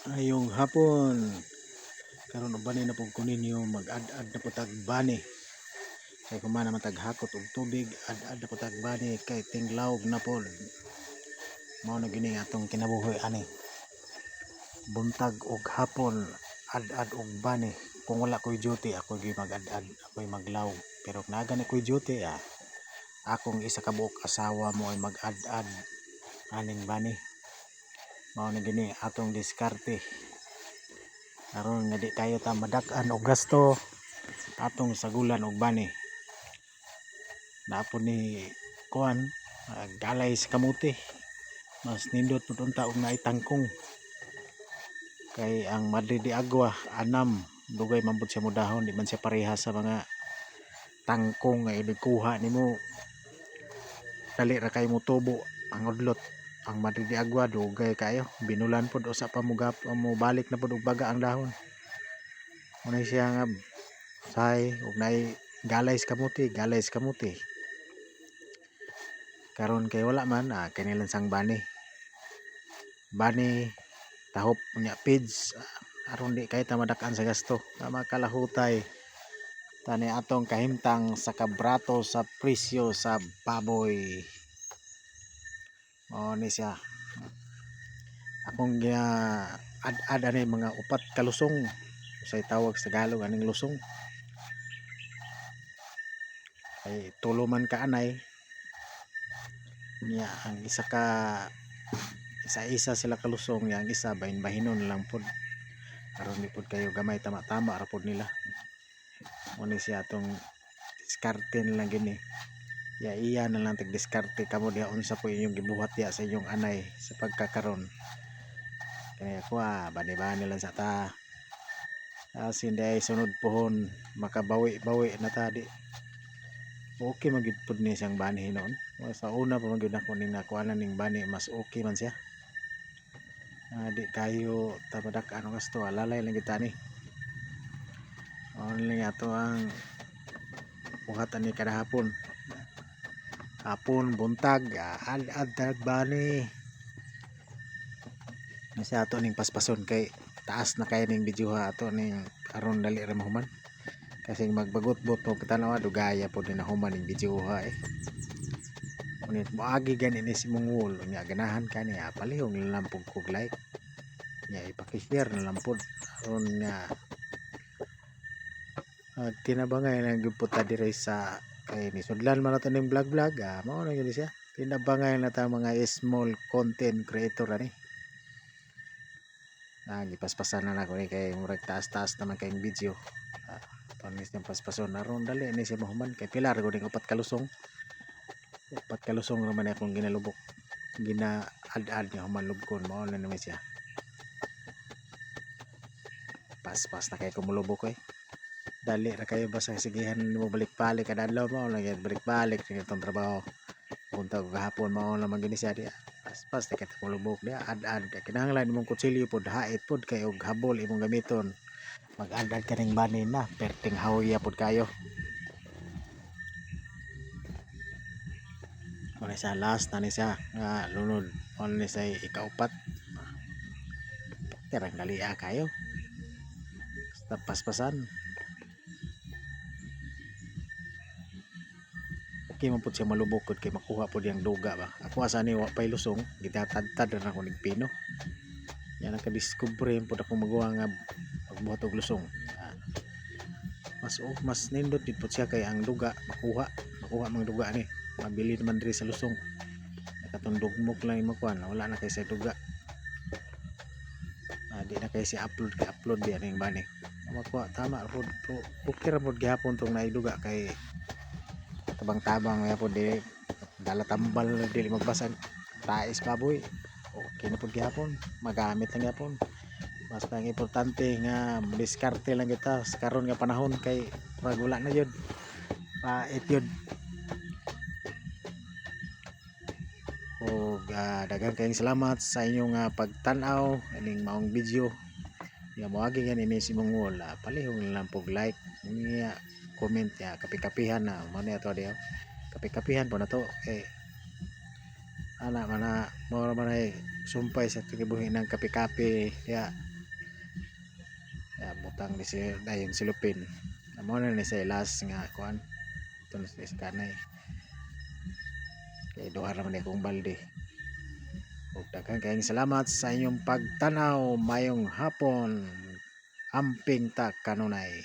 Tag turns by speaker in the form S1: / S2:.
S1: Ayong hapon, karon ubani na pug kunin ninyo mag-ad-ad na putag bani. Kay kumana man tag hakot og tubig, ad-ad na putag bani kay tinglawog na pod. Mao na gini atong kinabuhi ani. Buntag og hapon, ad-ad og bani. Kung wala ko'y duty, ako gyud mag-ad-ad, ako'y maglawog. Pero kung nagani ko'y duty, akong isa ka buok asawa mo ay mag-ad-ad aning bani. Mao na gini atong diskarte. Aron nga di kayo ta madak-an og gasto atong sagulan og bani. Napon ni kuan galay sa kamuti. Mas nindot pud unta og naay tangkong. Kay ang Madre de Agua anam dugay man pud siya modahon, di man siya pareha sa mga tangkong nga ibikuha nimo. Dali ra kay mo tubo ang udlot. Ang Madre de Agua dugay kayo, binulan pud usa pa mo balik na pud og baga ang dahon. Muna siya nga say ug naay galay sa kamuti. Karon kay wala man kanilang sang bani tahop nya pids aron di kay ta madak-an sa gasto makalahutay tani atong kahimtang sa kabrato sa presyo sa baboy. Mao ni siya akong ad-ad ani mga upat ka lusong, usay tawag sa Tagalog aning lusong. Ay tulo man ka anay niya ang isa sila kalusong, yang isa bahin-bahinon lang pod aron di pod kayo gamay tama-tama ra pod nila. Muna siya atong diskarte na lang gini. Iya na lang tag-diskarte kamo diha unsa po inyong gibuhat ya sa inyong anay sa pagkakaron. Kaya ako bani-bani lang sa ta. Asin day sunod pohon makabawi-bawi na ta di. Okay magid pud ni siyang bani noon. Sa una pa magid ako ning nakuanan ning bani, mas okay man siya. Di kayo tabadak ano gasto, alalay lang kita ni. Only ato ang buhatan ni kada hapon. Hapon, buntag, ad-ad bani. Nasi ato ning paspason kay taas na kay ning video ato ning aron dali ra mahuman. Kasi magbagot-bot mo katanaw dugaya po din nahuman ning video Ngunit moagi gani ni si Mungol nya ganahan ka niya palihong lang pug kog like. Nya ipaki-share na lang pod aron nga tinabangay lang gyud ta diri sa kay ni sudlan man nato ning vlog mao na gyud siya. Tinabangay na ta mga small content creator ani. Gipaspasan na ako ni kay murag taas-taas naman kay video. Panis niyang paspason aron dali ni siya mahuman kay pilar ko ning upat kalusong naman akong ginalubok gina-ad-ad niya human lubkon mao na naman siya. Paspas na kay kumulubok dali ra kayo basta sigihan mo balik-balik kada adlaw mao lang gyud balik-balik ning itong trabaho. Buntag gahapon mao naman gini siya diya. Paspas na kay kumulubok diya ad-ad kinahanglan imong kutsilyo pod hait pod kay og habol imong gamiton. Mag-ad-ad ka ning bani na perting hawya pod kayo. Muna siya last na ni siya nga lunod only sa ikaupat. Terang dali kayo basta paspasan. Okay man po siya malubok kay makuha po diyang duga ba. Ako asa ni wa pay lusong gitatad-tad na ko ning pino. Yan nakadiskubre po ako magawa nga pagbuhat og lusong. Mas nindot din po siya kay ang duga makuha mang duga ni. Mabili naman diri sa lusong. Katong dugmok lang imo kuan, wala na kay sa duga. Di na kay si upload diyan ning bani. Makuha tama pod okay ra pod gihapon tong naiduga kay tabang-tabang ya pod di dala tambal dili magbasag tais baboy. Okay na pod gihapon, magamit lang gihapon. Basta ang importante nga diskarte lang kita sa karon nga panahon kay pag wala na yun pait yun. O daghang kayong salamat sa inyong pagtan-aw ining maong video. Ya moagi yan ini si Mungol palihong lang pog like niya comment ya kapi-kapihan na mo ni ato diha. Kapi-kapihan po na to ana mana mo man ay sumpay sa kibuhi ng kapi-kapi ya butang ni si dayon silupin amo na ni sa last nga kuan ito na sa kanay kay duha naman akong balde. Ug daghang kayong salamat sa inyong pagtanaw. Mayong hapon, amping ta kanunay.